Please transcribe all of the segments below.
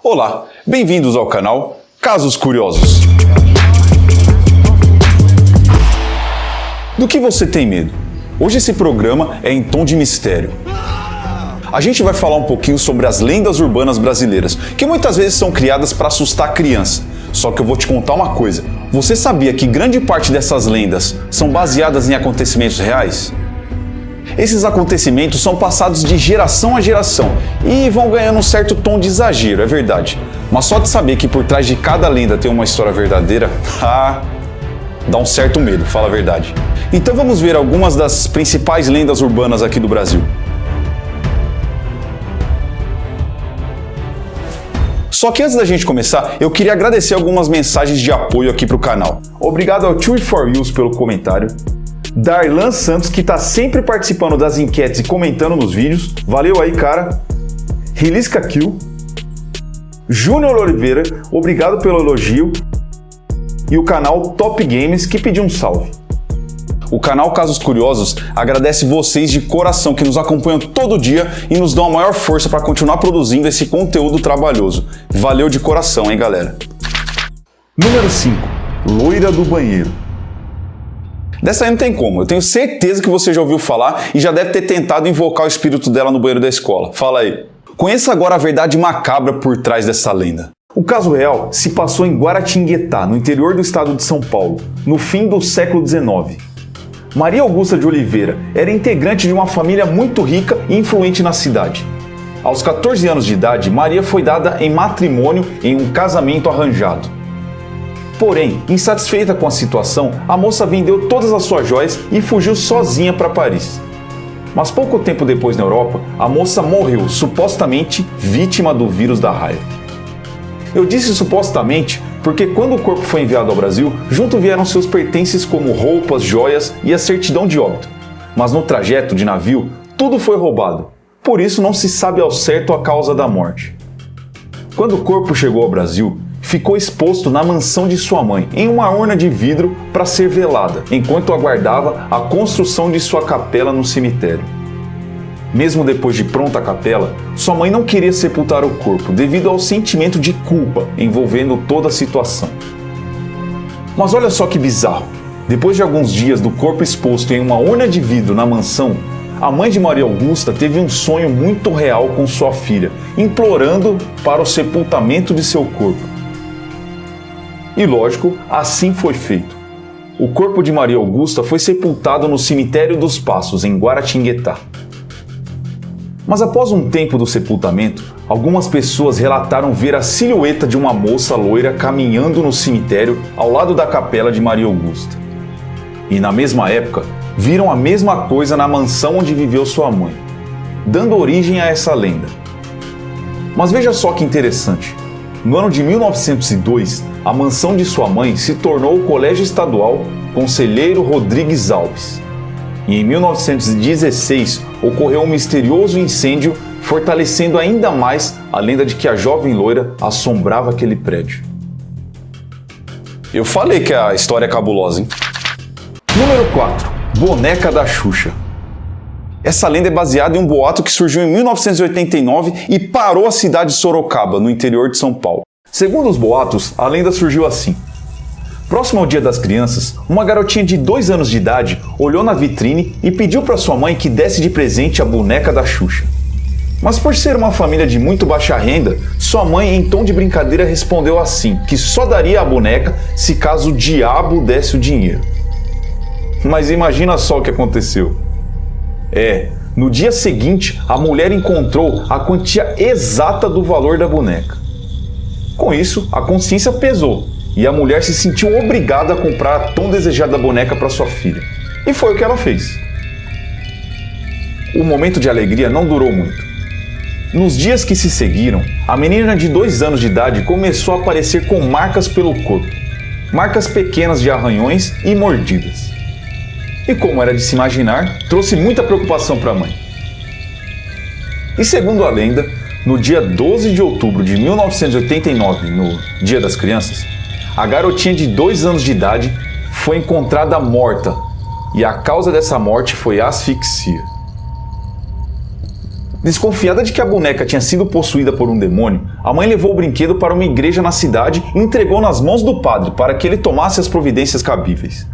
Olá, bem-vindos ao canal Casos Curiosos. Do que você tem medo? Hoje esse programa é em tom de mistério. A gente vai falar um pouquinho sobre as lendas urbanas brasileiras, que muitas vezes são criadas para assustar a criança. Só que eu vou te contar uma coisa. Você sabia que grande parte dessas lendas são baseadas em acontecimentos reais? Esses acontecimentos são passados de geração a geração e vão ganhando um certo tom de exagero, é verdade. Mas só de saber que por trás de cada lenda tem uma história verdadeira, dá um certo medo, fala a verdade. Então vamos ver algumas das principais lendas urbanas aqui do Brasil. Só que antes da gente começar, eu queria agradecer algumas mensagens de apoio aqui pro canal. Obrigado ao Tui For Yous pelo comentário. Darlan Santos, que tá sempre participando das enquetes e comentando nos vídeos. Valeu aí, cara. Rilisca Kill. Júnior Oliveira, obrigado pelo elogio. E o canal Top Games, que pediu um salve. O canal Casos Curiosos agradece vocês de coração que nos acompanham todo dia e nos dão a maior força para continuar produzindo esse conteúdo trabalhoso. Valeu de coração, hein, galera? Número 5. Loira do banheiro. Dessa aí não tem como, eu tenho certeza que você já ouviu falar e já deve ter tentado invocar o espírito dela no banheiro da escola. Fala aí. Conheça agora a verdade macabra por trás dessa lenda. O caso real se passou em Guaratinguetá, no interior do estado de São Paulo, no fim do século XIX. Maria Augusta de Oliveira era integrante de uma família muito rica e influente na cidade. Aos 14 anos de idade, Maria foi dada em matrimônio em um casamento arranjado. Porém, insatisfeita com a situação, a moça vendeu todas as suas joias e fugiu sozinha para Paris. Mas pouco tempo depois, na Europa, a moça morreu, supostamente vítima do vírus da raiva. Eu disse supostamente porque quando o corpo foi enviado ao Brasil, junto vieram seus pertences como roupas, joias e a certidão de óbito. Mas no trajeto de navio, tudo foi roubado. Por isso não se sabe ao certo a causa da morte. Quando o corpo chegou ao Brasil, ficou exposto na mansão de sua mãe, em uma urna de vidro para ser velada, enquanto aguardava a construção de sua capela no cemitério. Mesmo depois de pronta a capela, sua mãe não queria sepultar o corpo devido ao sentimento de culpa envolvendo toda a situação. Mas olha só que bizarro, depois de alguns dias do corpo exposto em uma urna de vidro na mansão, a mãe de Maria Augusta teve um sonho muito real com sua filha, implorando para o sepultamento de seu corpo. E lógico, assim foi feito. O corpo de Maria Augusta foi sepultado no cemitério dos Passos, em Guaratinguetá. Mas após um tempo do sepultamento, algumas pessoas relataram ver a silhueta de uma moça loira caminhando no cemitério ao lado da capela de Maria Augusta. E na mesma época, viram a mesma coisa na mansão onde viveu sua mãe, dando origem a essa lenda. Mas veja só que interessante. No ano de 1902, a mansão de sua mãe se tornou o Colégio Estadual Conselheiro Rodrigues Alves. E em 1916 ocorreu um misterioso incêndio, fortalecendo ainda mais a lenda de que a jovem loira assombrava aquele prédio. Eu falei que a história é cabulosa, hein? Número 4. Boneca da Xuxa. Essa lenda é baseada em um boato que surgiu em 1989 e parou a cidade de Sorocaba, no interior de São Paulo. Segundo os boatos, a lenda surgiu assim. Próximo ao Dia das Crianças, uma garotinha de 2 anos de idade olhou na vitrine e pediu para sua mãe que desse de presente a boneca da Xuxa. Mas por ser uma família de muito baixa renda, sua mãe, em tom de brincadeira, respondeu assim, que só daria a boneca se caso o diabo desse o dinheiro. Mas imagina só o que aconteceu. No dia seguinte, a mulher encontrou a quantia exata do valor da boneca. Com isso, a consciência pesou e a mulher se sentiu obrigada a comprar a tão desejada boneca para sua filha. E foi o que ela fez. O momento de alegria não durou muito. Nos dias que se seguiram, a menina de 2 anos de idade começou a aparecer com marcas pelo corpo. Marcas pequenas de arranhões e mordidas. E como era de se imaginar, trouxe muita preocupação para a mãe. E segundo a lenda, no dia 12 de outubro de 1989, no Dia das Crianças, a garotinha de 2 anos de idade foi encontrada morta e a causa dessa morte foi asfixia. Desconfiada de que a boneca tinha sido possuída por um demônio, a mãe levou o brinquedo para uma igreja na cidade e entregou nas mãos do padre para que ele tomasse as providências cabíveis.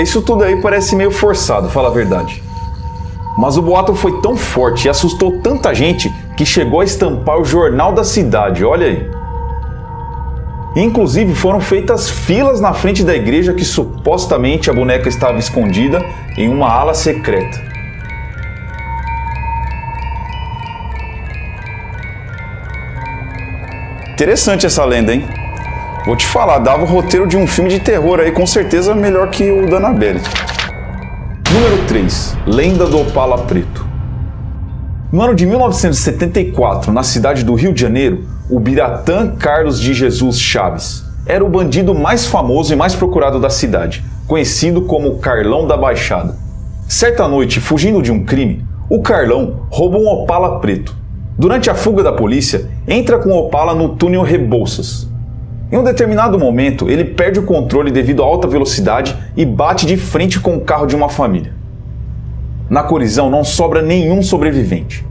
Isso tudo aí parece meio forçado, fala a verdade. Mas o boato foi tão forte e assustou tanta gente que chegou a estampar o jornal da cidade, olha aí. Inclusive foram feitas filas na frente da igreja que supostamente a boneca estava escondida em uma ala secreta. Interessante essa lenda, hein? Vou te falar, dava o roteiro de um filme de terror aí, com certeza melhor que o da Annabelle. Número 3. Lenda do Opala Preto. No ano de 1974, na cidade do Rio de Janeiro, o Biratã Carlos de Jesus Chaves era o bandido mais famoso e mais procurado da cidade, conhecido como Carlão da Baixada. Certa noite, fugindo de um crime, o Carlão rouba um Opala preto. Durante a fuga da polícia, entra com o Opala no túnel Rebouças. Em um determinado momento, ele perde o controle devido à alta velocidade e bate de frente com o carro de uma família. Na colisão não sobra nenhum sobrevivente.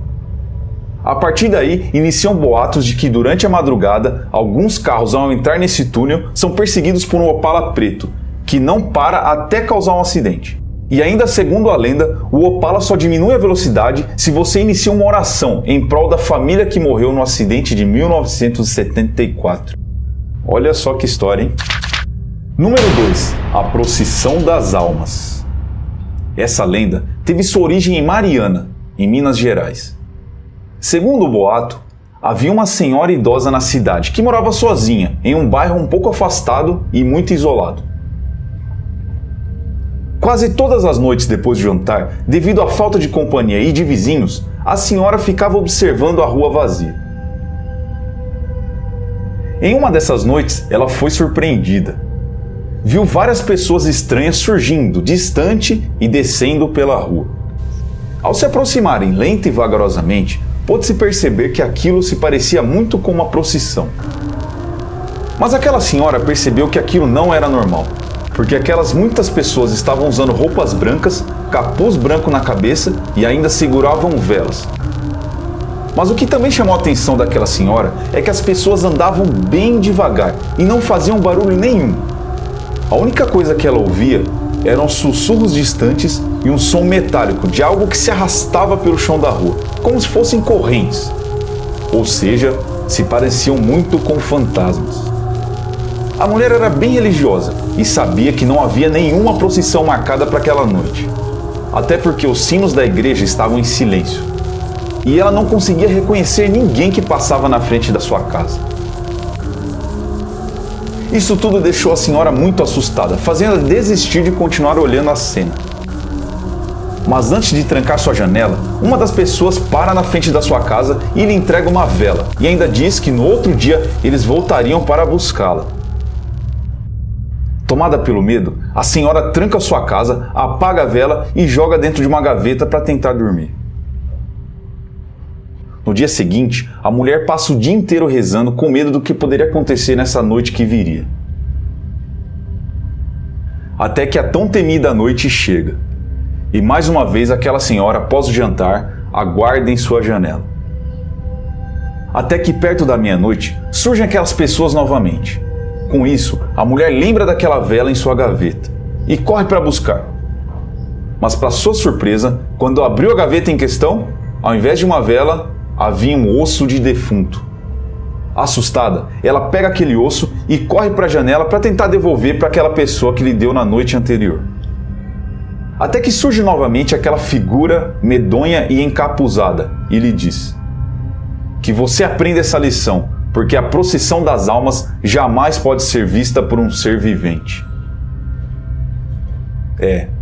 A partir daí, iniciam boatos de que durante a madrugada, alguns carros ao entrar nesse túnel são perseguidos por um Opala preto, que não para até causar um acidente. E ainda segundo a lenda, o Opala só diminui a velocidade se você inicia uma oração em prol da família que morreu no acidente de 1974. Olha só que história, hein? Número 2. A Procissão das Almas. Essa lenda teve sua origem em Mariana, em Minas Gerais. Segundo o boato, havia uma senhora idosa na cidade que morava sozinha, em um bairro um pouco afastado e muito isolado. Quase todas as noites depois de jantar, devido à falta de companhia e de vizinhos, a senhora ficava observando a rua vazia. Em uma dessas noites, ela foi surpreendida. Viu várias pessoas estranhas surgindo, distante e descendo pela rua. Ao se aproximarem lenta e vagarosamente, pôde-se perceber que aquilo se parecia muito com uma procissão. Mas aquela senhora percebeu que aquilo não era normal, porque aquelas muitas pessoas estavam usando roupas brancas, capuz branco na cabeça e ainda seguravam velas. Mas o que também chamou a atenção daquela senhora é que as pessoas andavam bem devagar e não faziam barulho nenhum. A única coisa que ela ouvia eram sussurros distantes e um som metálico de algo que se arrastava pelo chão da rua, como se fossem correntes. Ou seja, se pareciam muito com fantasmas. A mulher era bem religiosa e sabia que não havia nenhuma procissão marcada para aquela noite. Até porque os sinos da igreja estavam em silêncio. E ela não conseguia reconhecer ninguém que passava na frente da sua casa. Isso tudo deixou a senhora muito assustada, fazendo ela desistir de continuar olhando a cena. Mas antes de trancar sua janela, uma das pessoas para na frente da sua casa e lhe entrega uma vela, e ainda diz que no outro dia eles voltariam para buscá-la. Tomada pelo medo, a senhora tranca sua casa, apaga a vela e joga dentro de uma gaveta para tentar dormir. No dia seguinte, a mulher passa o dia inteiro rezando com medo do que poderia acontecer nessa noite que viria. Até que a tão temida noite chega. E mais uma vez aquela senhora, após o jantar, aguarda em sua janela. Até que perto da meia-noite, surgem aquelas pessoas novamente. Com isso, a mulher lembra daquela vela em sua gaveta e corre para buscar. Mas para sua surpresa, quando abriu a gaveta em questão, ao invés de uma vela, havia um osso de defunto. Assustada, ela pega aquele osso e corre para a janela para tentar devolver para aquela pessoa que lhe deu na noite anterior. Até que surge novamente aquela figura medonha e encapuzada e lhe diz: que você aprenda essa lição, porque a procissão das almas jamais pode ser vista por um ser vivente.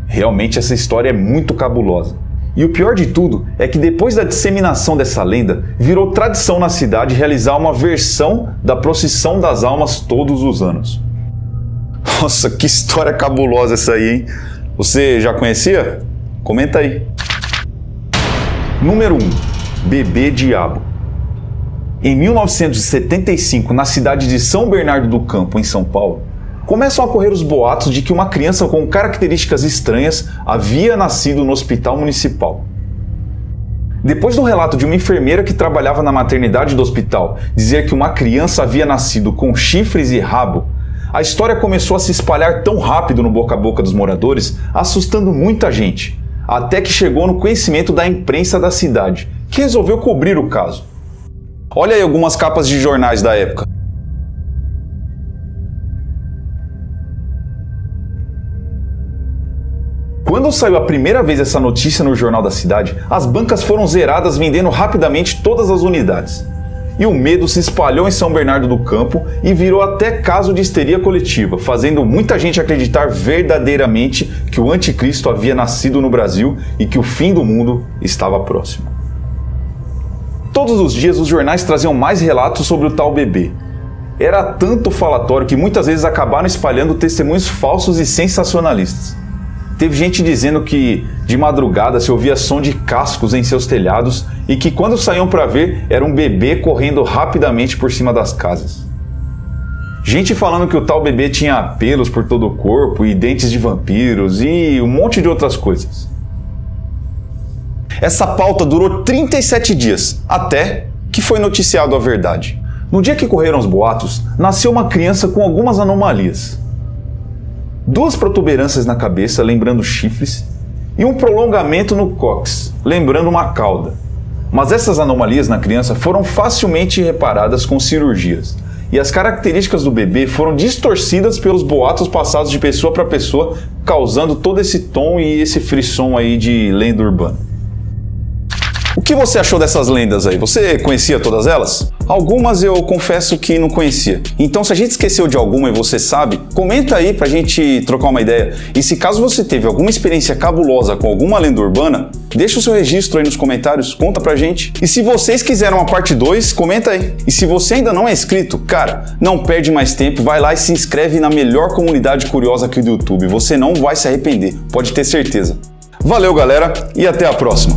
Realmente essa história é muito cabulosa. E o pior de tudo é que depois da disseminação dessa lenda, virou tradição na cidade realizar uma versão da procissão das almas todos os anos. Nossa, que história cabulosa essa aí, hein? Você já conhecia? Comenta aí. Número 1. Bebê Diabo. Em 1975, na cidade de São Bernardo do Campo, em São Paulo, começam a correr os boatos de que uma criança com características estranhas havia nascido no hospital municipal. Depois do relato de uma enfermeira que trabalhava na maternidade do hospital dizer que uma criança havia nascido com chifres e rabo, a história começou a se espalhar tão rápido no boca a boca dos moradores, assustando muita gente, até que chegou no conhecimento da imprensa da cidade, que resolveu cobrir o caso. Olha aí algumas capas de jornais da época. Quando saiu a primeira vez essa notícia no jornal da cidade, as bancas foram zeradas vendendo rapidamente todas as unidades. E o medo se espalhou em São Bernardo do Campo e virou até caso de histeria coletiva, fazendo muita gente acreditar verdadeiramente que o anticristo havia nascido no Brasil e que o fim do mundo estava próximo. Todos os dias os jornais traziam mais relatos sobre o tal bebê. Era tanto falatório que muitas vezes acabaram espalhando testemunhos falsos e sensacionalistas. Teve gente dizendo que de madrugada se ouvia som de cascos em seus telhados e que quando saíam para ver era um bebê correndo rapidamente por cima das casas. Gente falando que o tal bebê tinha pelos por todo o corpo e dentes de vampiros e um monte de outras coisas. Essa pauta durou 37 dias, até que foi noticiado a verdade. No dia que correram os boatos, nasceu uma criança com algumas anomalias. 2 protuberâncias na cabeça, lembrando chifres, e um prolongamento no cóccix, lembrando uma cauda. Mas essas anomalias na criança foram facilmente reparadas com cirurgias, e as características do bebê foram distorcidas pelos boatos passados de pessoa para pessoa, causando todo esse tom e esse frisson aí de lenda urbana. O que você achou dessas lendas aí? Você conhecia todas elas? Algumas eu confesso que não conhecia. Então, se a gente esqueceu de alguma e você sabe, comenta aí pra gente trocar uma ideia. E se caso você teve alguma experiência cabulosa com alguma lenda urbana, deixa o seu registro aí nos comentários, conta pra gente. E se vocês quiserem uma parte 2, comenta aí. E se você ainda não é inscrito, cara, não perde mais tempo, vai lá e se inscreve na melhor comunidade curiosa aqui do YouTube. Você não vai se arrepender, pode ter certeza. Valeu, galera, e até a próxima.